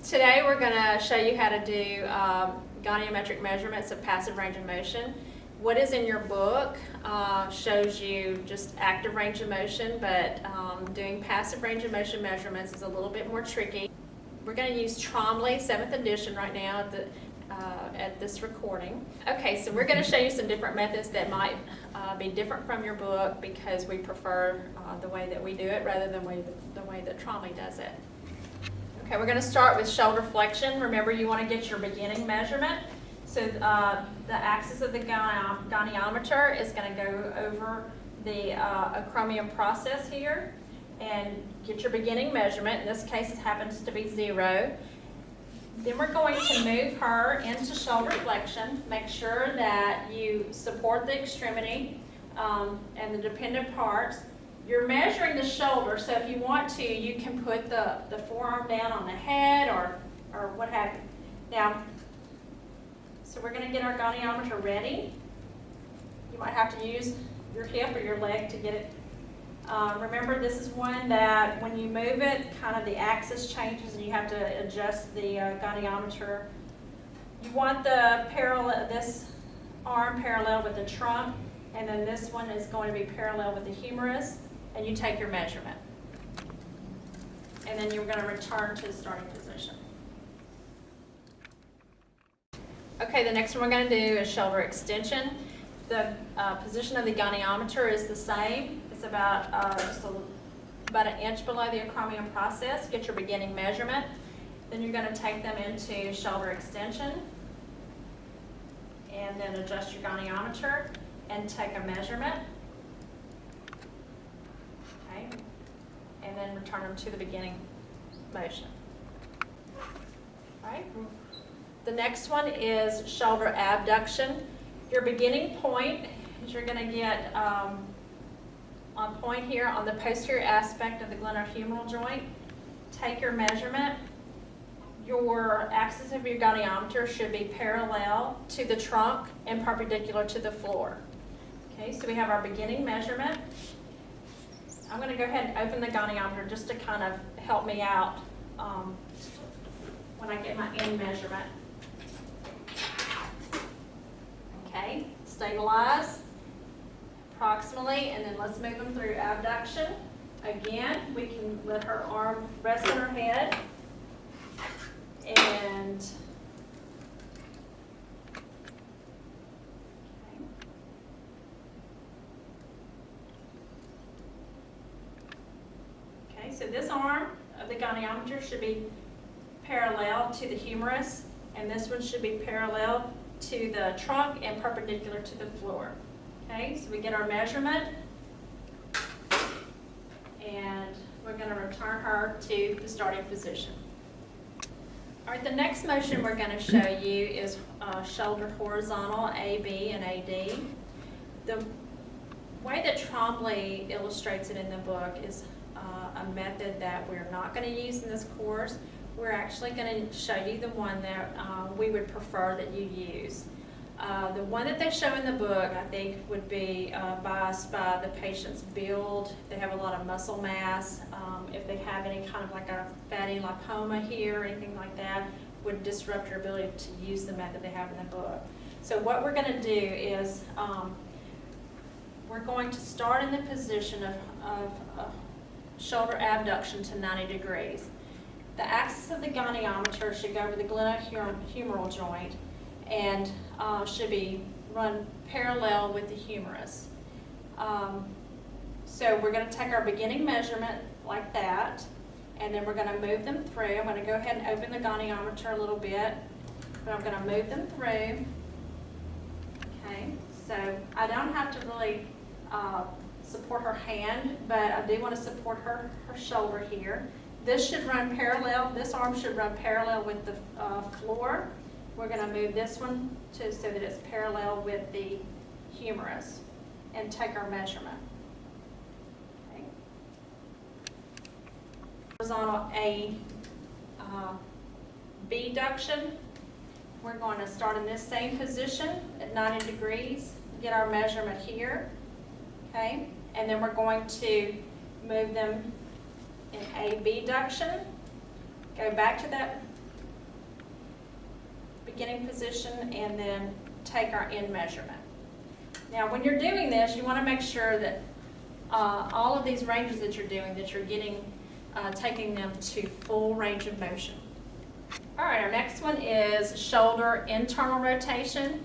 Today we're going to show you how to do goniometric measurements of passive range of motion. What is in your book shows you just active range of motion, but doing passive range of motion measurements is a little bit more tricky. We're going to use Trombley 7th edition right now at this recording. Okay, so we're going to show you some different methods that might be different from your book because we prefer the way that we do it rather than the way that Trombley does it. Okay, we're going to start with shoulder flexion. Remember, you want to get your beginning measurement. So the axis of the goniometer is going to go over the acromion process here and get your beginning measurement. In this case, it happens to be 0. Then we're going to move her into shoulder flexion. Make sure that you support the extremity and the dependent parts. You're measuring the shoulder, so if you want to, you can put the forearm down on the head or what have you. Now, so we're going to get our goniometer ready. You might have to use your hip or your leg to get it. Remember, this is one that when you move it, kind of the axis changes and you have to adjust the goniometer. You want this arm parallel with the trunk, and then this one is going to be parallel with the humerus, and you take your measurement. And then you're going to return to the starting position. Okay, the next one we're going to do is shoulder extension. The position of the goniometer is the same. It's about about an inch below the acromion process. Get your beginning measurement. Then you're going to take them into shoulder extension, and then adjust your goniometer and take a measurement. Okay, and then return them to the beginning motion. All right. The next one is shoulder abduction. Your beginning point is you're going to get on point here on the posterior aspect of the glenohumeral joint. Take your measurement. Your axis of your goniometer should be parallel to the trunk and perpendicular to the floor. Okay, so we have our beginning measurement. I'm going to go ahead and open the goniometer just to kind of help me out when I get my end measurement. Okay, stabilize approximately, and then let's move them through abduction. Again, we can let her arm rest on her head, and okay, so this arm of the goniometer should be parallel to the humerus, and this one should be parallel to the trunk and perpendicular to the floor. Okay, so we get our measurement, and we're going to return her to the starting position. All right, the next motion we're going to show you is shoulder horizontal, AB and AD. The way that Trombley illustrates it in the book is a method that we're not going to use in this course. We're actually going to show you the one that we would prefer that you use. The one that they show in the book, I think, would be biased by the patient's build. They have a lot of muscle mass. If they have any kind of like a fatty lipoma here or anything like that, would disrupt your ability to use the method they have in the book. So what we're going to do is we're going to start in the position of shoulder abduction to 90 degrees. The axis of the goniometer should go over the glenohumeral joint and should be run parallel with the humerus. So we're going to take our beginning measurement like that, and then we're going to move them through. I'm going to go ahead and open the goniometer a little bit, but I'm going to move them through. Okay, so I don't have to really support her hand, but I do want to support her shoulder here. This should run parallel, this arm should run parallel with the floor. We're going to move this one so that it's parallel with the humerus and take our measurement. Okay. Horizontal abduction. We're going to start in this same position at 90 degrees, get our measurement here. Okay, and then we're going to move them in abduction, go back to that beginning position and then take our end measurement. Now when you're doing this, you want to make sure that all of these ranges that you're doing, that you're getting, taking them to full range of motion. All right, our next one is shoulder internal rotation,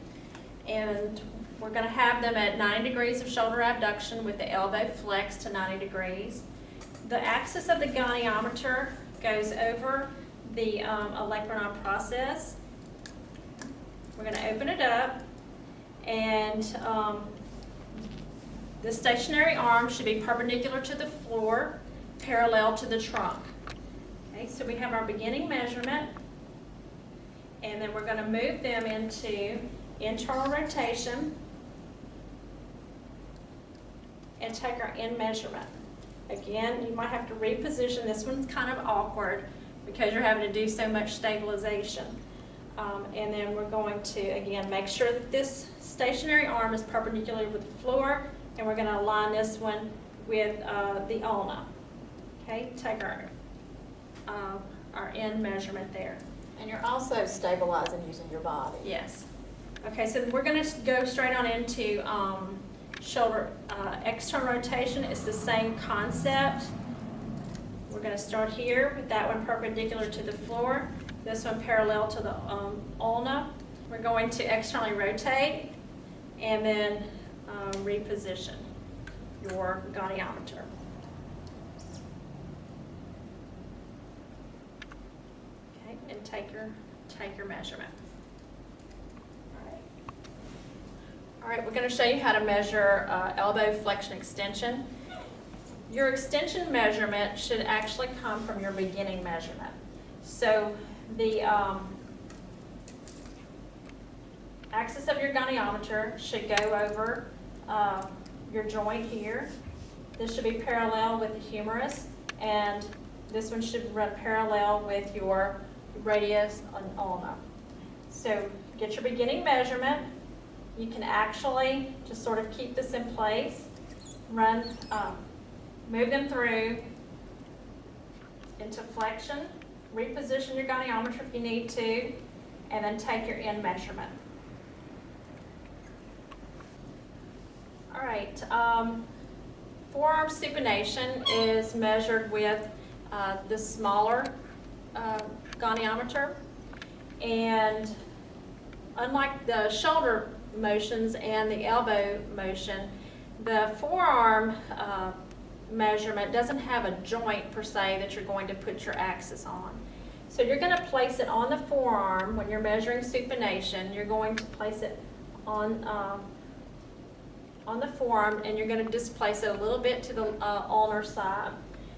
and we're going to have them at 90 degrees of shoulder abduction with the elbow flexed to 90 degrees. The axis of the goniometer goes over the olecranon process. We're going to open it up, and the stationary arm should be perpendicular to the floor, parallel to the trunk. Okay, so we have our beginning measurement, and then we're going to move them into internal rotation and take our end measurement. Again, you might have to reposition. This one's kind of awkward because you're having to do so much stabilization. And then we're going to, again, make sure that this stationary arm is perpendicular with the floor, and we're going to align this one with the ulna. Okay, take our end measurement there. And you're also stabilizing using your body. Yes. Okay, so we're going to go straight on into shoulder external rotation. It's the same concept. We're going to start here with that one perpendicular to the floor, this one parallel to the ulna. We're going to externally rotate and then reposition your goniometer. Okay, and take your measurement. All right, we're going to show you how to measure elbow flexion extension. Your extension measurement should actually come from your beginning measurement. So the axis of your goniometer should go over your joint here. This should be parallel with the humerus, and this one should run parallel with your radius and ulna. So get your beginning measurement. You can actually just sort of keep this in place, move them through into flexion, reposition your goniometer if you need to, and then take your end measurement. All right, forearm supination is measured with the smaller goniometer, and unlike the shoulder motions and the elbow motion, the forearm measurement doesn't have a joint per se that you're going to put your axis on. So you're going to place it on the forearm when you're measuring supination. You're going to place it on the forearm, and you're going to displace it a little bit to the ulnar side.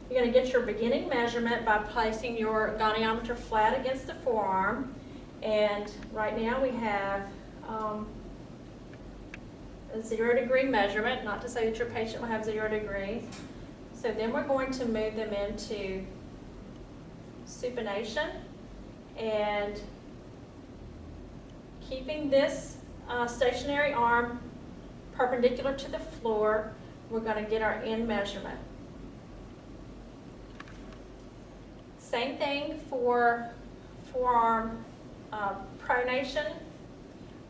You're going to get your beginning measurement by placing your goniometer flat against the forearm, and right now we have a 0 degree measurement, not to say that your patient will have 0 degrees. So then we're going to move them into supination, and keeping this stationary arm perpendicular to the floor, we're going to get our end measurement. Same thing for forearm pronation.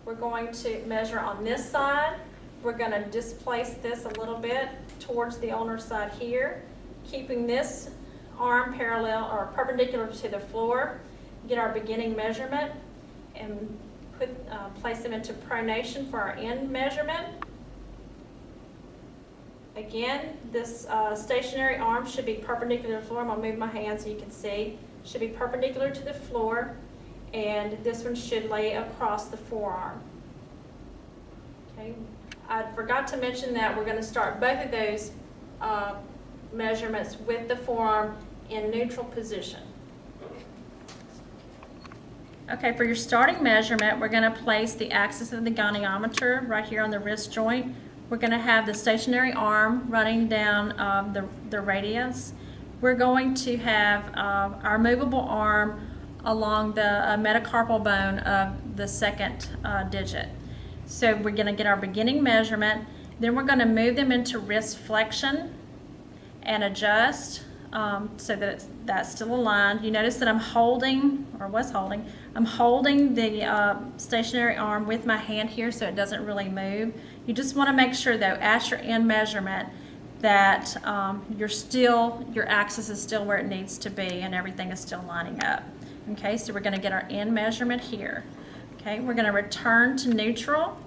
We're going to measure on this side. We're going to displace this a little bit towards the ulnar side here, keeping this arm parallel or perpendicular to the floor. Get our beginning measurement and place them into pronation for our end measurement. Again, this stationary arm should be perpendicular to the floor. I'm going to move my hand so you can see. Should be perpendicular to the floor, and this one should lay across the forearm. Okay. I forgot to mention that we're going to start both of those measurements with the forearm in neutral position. Okay, for your starting measurement, we're going to place the axis of the goniometer right here on the wrist joint. We're going to have the stationary arm running down the radius. We're going to have our movable arm along the metacarpal bone of the second digit. So we're going to get our beginning measurement, then we're going to move them into wrist flexion and adjust so that that's still aligned. You notice that I'm holding, or was holding, I'm holding the stationary arm with my hand here so it doesn't really move. You just want to make sure though at your end measurement that your axis is still where it needs to be and everything is still lining up. Okay, so we're going to get our end measurement here. Okay, we're going to return to neutral,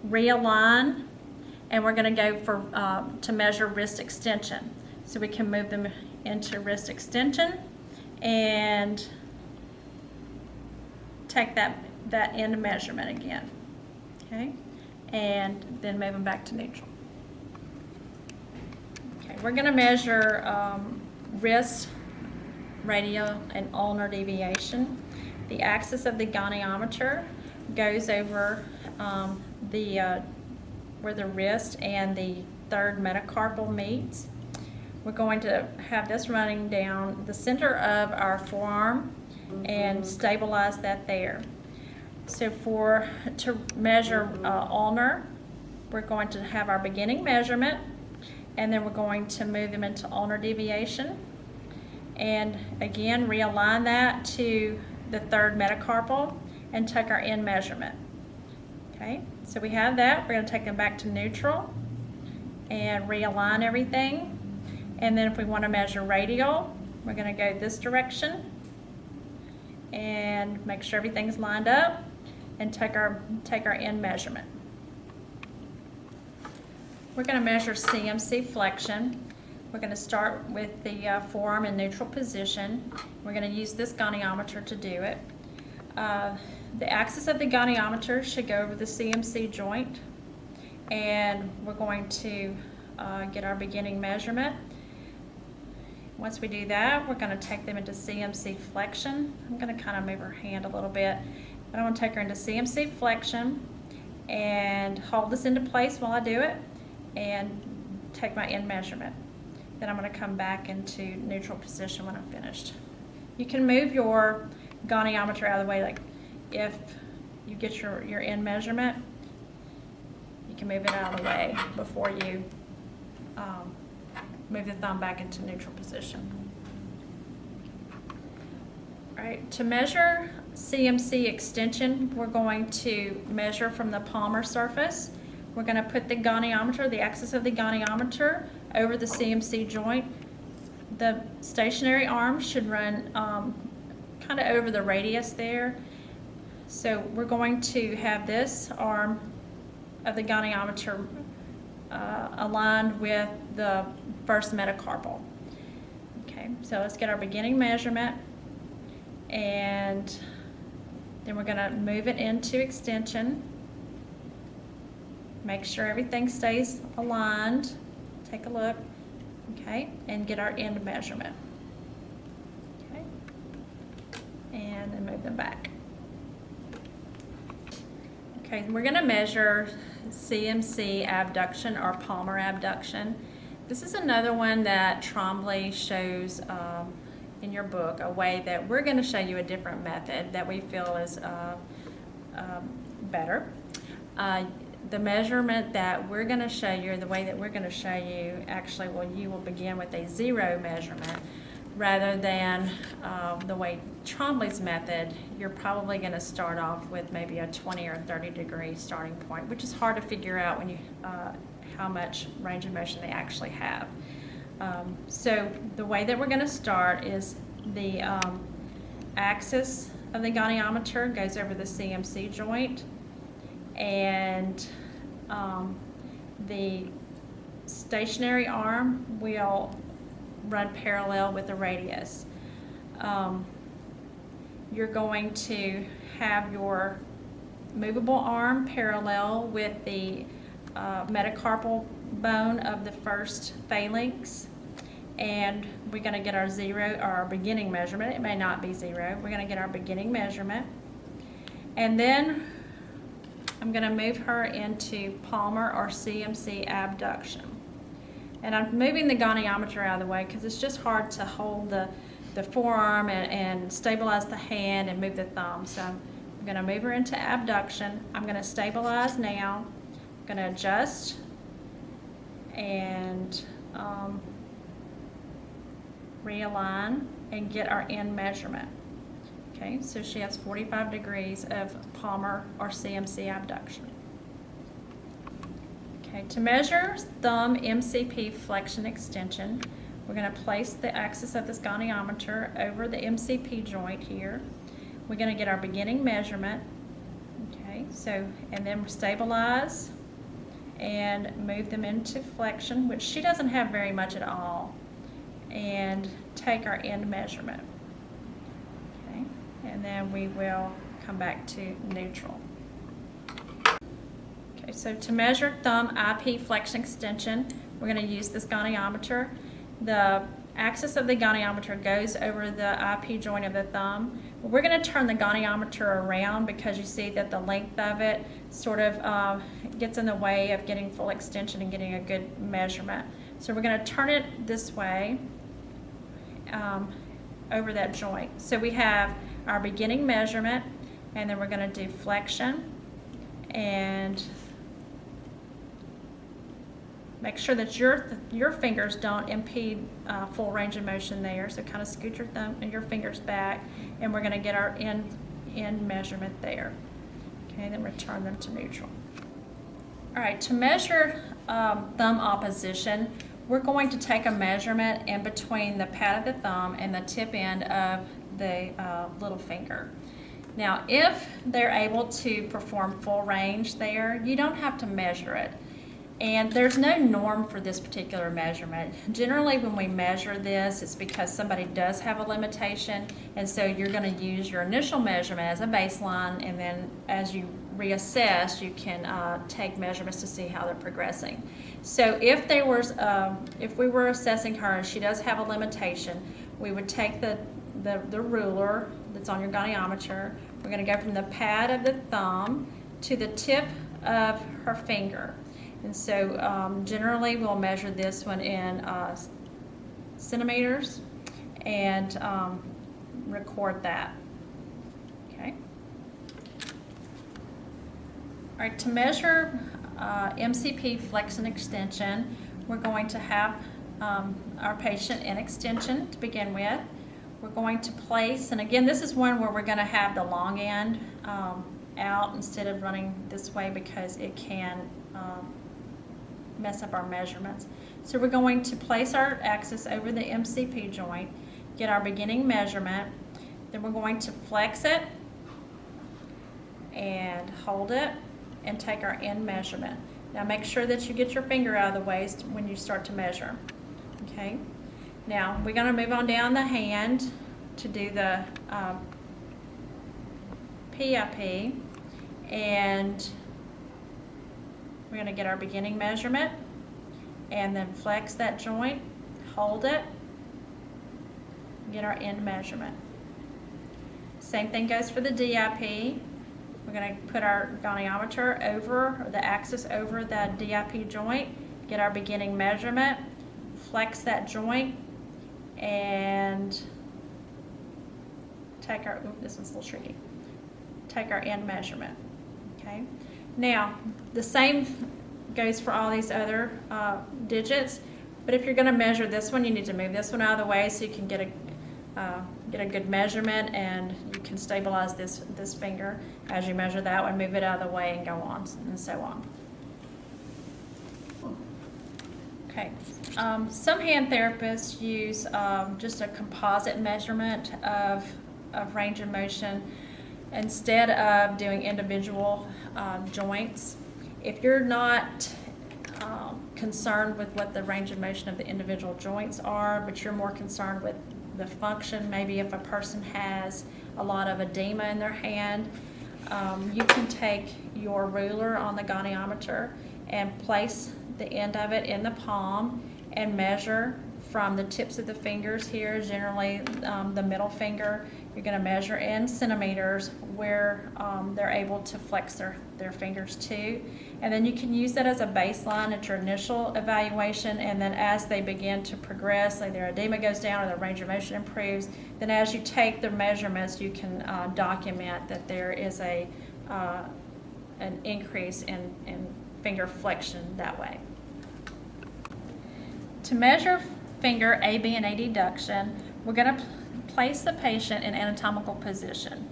realign, and we're going to go for to measure wrist extension. So we can move them into wrist extension and take that end measurement again. Okay, and then move them back to neutral. Okay, we're going to measure wrist, radial, and ulnar deviation. The axis of the goniometer goes over where the wrist and the third metacarpal meets. We're going to have this running down the center of our forearm and stabilize that there. So to measure ulnar, we're going to have our beginning measurement, and then we're going to move them into ulnar deviation. And again, realign that to the third metacarpal and take our end measurement. Okay, so we have that. We're going to take them back to neutral and realign everything. And then if we want to measure radial, we're going to go this direction and make sure everything's lined up and take our end measurement. We're going to measure CMC flexion. We're going to start with the forearm in neutral position. We're going to use this goniometer to do it. The axis of the goniometer should go over the CMC joint, and we're going to get our beginning measurement. Once we do that, we're going to take them into CMC flexion. I'm going to kind of move her hand a little bit, but I want to take her into CMC flexion and hold this into place while I do it and take my end measurement. Then I'm going to come back into neutral position when I'm finished. You can move your goniometer out of the way, like if you get your end measurement, you can move it out of the way before you move the thumb back into neutral position. All right, to measure CMC extension, we're going to measure from the palmar surface. We're going to put the goniometer, the axis of the goniometer, over the CMC joint. The stationary arm should run kind of over the radius there. So we're going to have this arm of the goniometer aligned with the first metacarpal. Okay, so let's get our beginning measurement, and then we're going to move it into extension. Make sure everything stays aligned. Take a look, okay, and get our end measurement. Okay, and then move them back. Okay, we're going to measure CMC abduction or palmar abduction. This is another one that Trombley shows in your book, a way that we're going to show you a different method that we feel is better. The measurement that we're going to show you, or the way that we're going to show you, actually, well, you will begin with a 0 measurement rather than the way Trombley's method. You're probably going to start off with maybe a 20 or 30 degree starting point, which is hard to figure out when you how much range of motion they actually have. So the way that we're going to start is the axis of the goniometer goes over the CMC joint, and the stationary arm will run parallel with the radius. You're going to have your movable arm parallel with the metacarpal bone of the first phalanx, and we're going to get our 0, or our beginning measurement. It may not be 0. We're going to get our beginning measurement, and then I'm going to move her into palmar or CMC abduction. And I'm moving the goniometer out of the way because it's just hard to hold the forearm and stabilize the hand and move the thumb. So I'm going to move her into abduction. I'm going to stabilize now. I'm going to adjust and realign and get our end measurement. Okay, so she has 45 degrees of palmar or CMC abduction. Okay, to measure thumb MCP flexion extension, we're going to place the axis of this goniometer over the MCP joint here. We're going to get our beginning measurement. Okay, so, and then stabilize and move them into flexion, which she doesn't have very much at all, and take our end measurement. Okay, and then we will come back to neutral. Okay, so to measure thumb IP flexion extension, we're going to use this goniometer. The axis of the goniometer goes over the IP joint of the thumb. We're going to turn the goniometer around because you see that the length of it sort of gets in the way of getting full extension and getting a good measurement. So we're going to turn it this way over that joint. So we have our beginning measurement, and then we're going to do flexion and make sure that your fingers don't impede full range of motion there. So kind of scoot your thumb and your fingers back, and we're going to get our end measurement there. Okay, then return them to neutral. All right, to measure thumb opposition, we're going to take a measurement in between the pad of the thumb and the tip end of the little finger. Now, if they're able to perform full range there, you don't have to measure it. And there's no norm for this particular measurement. Generally, when we measure this, it's because somebody does have a limitation, and so you're going to use your initial measurement as a baseline, and then as you reassess, you can take measurements to see how they're progressing. So if we were assessing her and she does have a limitation, we would take the ruler that's on your goniometer. We're going to go from the pad of the thumb to the tip of her finger. And so generally we'll measure this one in centimeters and record that. Okay. All right, to measure MCP flexion extension, we're going to have our patient in extension to begin with. We're going to place, and again, this is one where we're going to have the long end out instead of running this way because it can mess up our measurements. So we're going to place our axis over the MCP joint, get our beginning measurement, then we're going to flex it and hold it and take our end measurement. Now make sure that you get your finger out of the way when you start to measure. Okay. Now we're going to move on down the hand to do the PIP, and we're going to get our beginning measurement and then flex that joint, hold it, get our end measurement. Same thing goes for the DIP. We're going to put our goniometer over, or the axis over the DIP joint, get our beginning measurement, flex that joint, and take our, this one's a little tricky, take our end measurement. Okay. Now, the same goes for all these other digits, but if you're going to measure this one, you need to move this one out of the way so you can get a good measurement, and you can stabilize this finger as you measure that one, move it out of the way, and go on, and so on. Okay. Some hand therapists use just a composite measurement of range of motion instead of doing individual joints. If you're not concerned with what the range of motion of the individual joints are, but you're more concerned with the function, maybe if a person has a lot of edema in their hand, you can take your ruler on the goniometer and place the end of it in the palm and measure from the tips of the fingers here, generally the middle finger. You're going to measure in centimeters where they're able to flex their fingers to. And then you can use that as a baseline at your initial evaluation, and then as they begin to progress, like their edema goes down or their range of motion improves, then as you take the measurements, you can document that there is an increase in finger flexion that way. To measure finger, AB and AD duction, we're going to place the patient in anatomical position.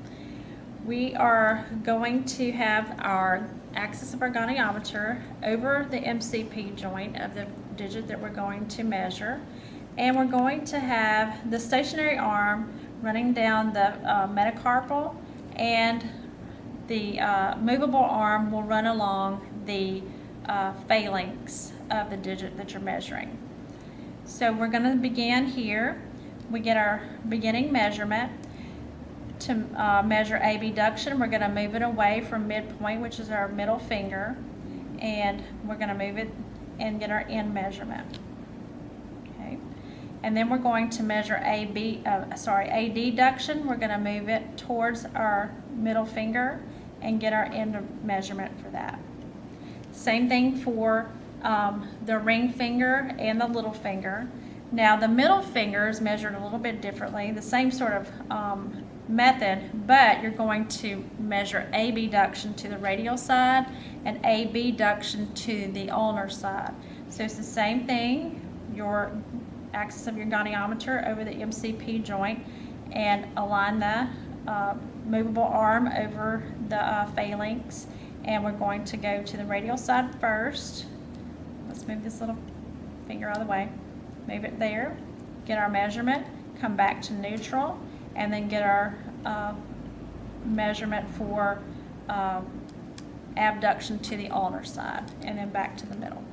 We are going to have our axis of our goniometer over the MCP joint of the digit that we're going to measure, and we're going to have the stationary arm running down the metacarpal, and the movable arm will run along the phalanx of the digit that you're measuring. So we're going to begin here. We get our beginning measurement. To measure abduction, we're going to move it away from midpoint, which is our middle finger, and we're going to move it and get our end measurement. Okay, and then we're going to measure AD duction. We're going to move it towards our middle finger and get our end measurement for that. Same thing for the ring finger and the little finger. Now the middle finger is measured a little bit differently, the same sort of method, but you're going to measure abduction to the radial side and abduction to the ulnar side. So it's the same thing, your axis of your goniometer over the MCP joint, and align the movable arm over the phalanx, and we're going to go to the radial side first. Let's move this little finger out of the way. Move it there, get our measurement, come back to neutral, and then get our measurement for abduction to the ulnar side, and then back to the middle.